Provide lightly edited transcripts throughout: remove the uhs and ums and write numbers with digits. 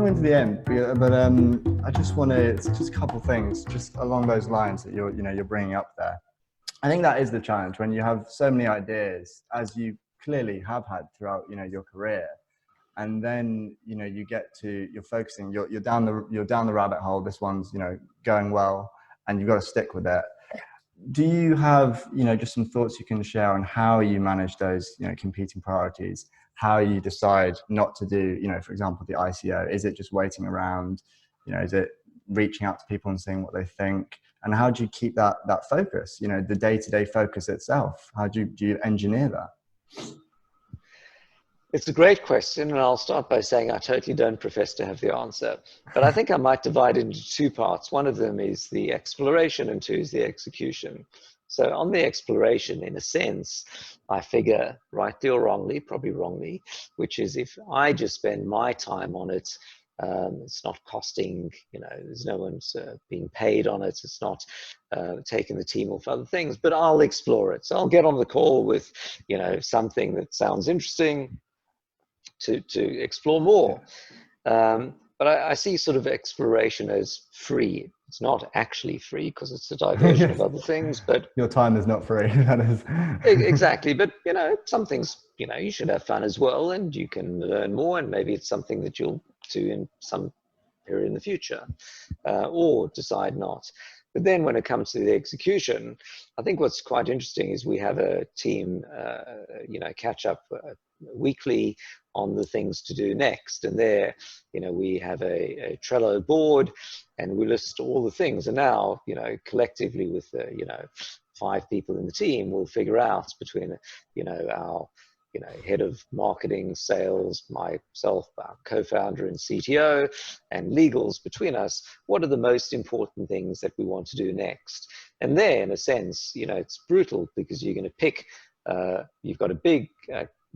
coming to the end, but I just want to, it's just a couple of things, just along those lines that you're bringing up there. I think that is the challenge when you have so many ideas, as you clearly have had throughout, your career. And then, you're focusing, you're down the rabbit hole. This one's, going well, and you've got to stick with it. Do you have, just some thoughts you can share on how you manage those, competing priorities, how you decide not to do, for example, the ICO? Is it just waiting around? Is it reaching out to people and seeing what they think? And how do you keep that focus, the day-to-day focus itself? How do you engineer that? It's a great question, and I'll start by saying I totally don't profess to have the answer. But I think I might divide it into two parts. One of them is the exploration, and two is the execution. So on the exploration, in a sense, I figure, rightly or wrongly, probably wrongly, which is if I just spend my time on it, it's not costing, there's no one's being paid on it. It's not taking the team off other things, but I'll explore it. So I'll get on the call with, something that sounds interesting, to explore more. But I see sort of exploration as free. It's not actually free because it's a diversion of other things, but your time is not free. That is exactly. But some things, you should have fun as well, and you can learn more, and maybe it's something that you'll do in some period in the future, or decide not. But then when it comes to the execution, I think what's quite interesting is we have a team, catch up weekly on the things to do next. And there, we have a Trello board, and we list all the things. And now, collectively with, 5 people in the team, we'll figure out between, our head of marketing, sales, myself, our co-founder and CTO, and legals between us, what are the most important things that we want to do next? And there, in a sense, it's brutal because you're going to pick, you've got a big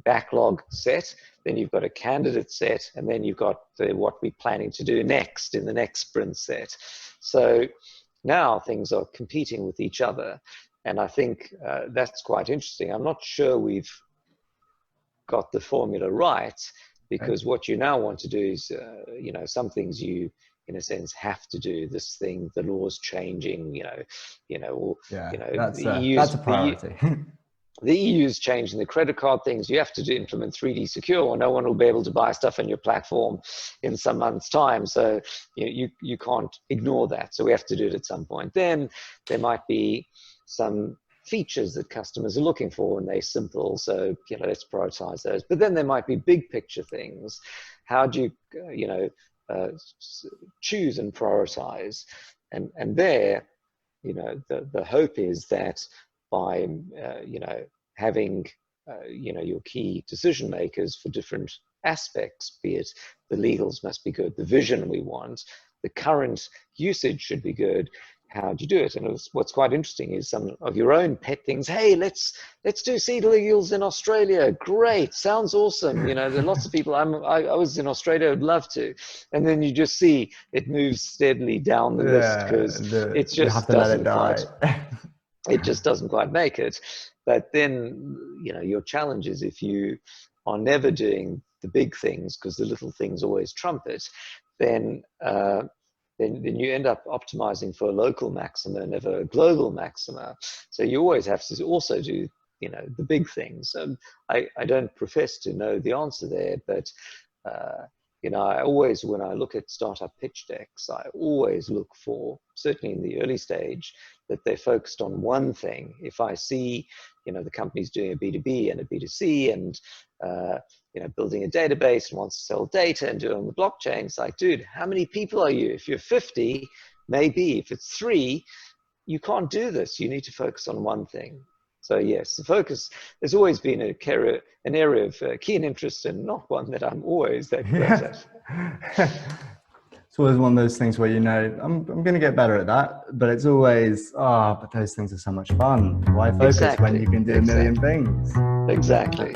backlog set, then you've got a candidate set, and then you've got what we're planning to do next in the next sprint set. So now things are competing with each other. And I think that's quite interesting. I'm not sure we've got the formula right, because what you now want to do is, some things you, in a sense, have to do. This thing, the law's changing, that's a priority. The EU is changing the credit card things. You have to implement 3D Secure, or no one will be able to buy stuff on your platform in some months' time. So you can't ignore that. So we have to do it at some point. Then there might be some features that customers are looking for, and they're simple. So, let's prioritize those. But then there might be big picture things. How do you, choose and prioritize? And there, the hope is that by, having, your key decision makers for different aspects, be it the legals must be good, the vision we want, the current usage should be good. How do you do it? And what's quite interesting is some of your own pet things. Hey, let's do seed legals in Australia. Great, sounds awesome. There are lots of people. I was in Australia. I'd love to. And then you just see it moves steadily down the list because it just doesn't quite. It just doesn't quite make it. But then your challenge is if you are never doing the big things because the little things always trump it, then you end up optimizing for a local maxima, never a global maxima. So you always have to also do, the big things. I don't profess to know the answer there, but, I always, when I look at startup pitch decks, I always look for, certainly in the early stage, that they're focused on one thing. If I see, the company's doing a B2B and a B2C and, building a database and wants to sell data and do it on the blockchain, it's like, dude, how many people are you? If you're 50, maybe. If it's 3, you can't do this. You need to focus on one thing. So yes, the focus has always been an area of keen interest, and not one that I'm always that great at. It's always one of those things where I'm going to get better at that, but it's always, but those things are so much fun. Why focus when you can do a million things? Exactly.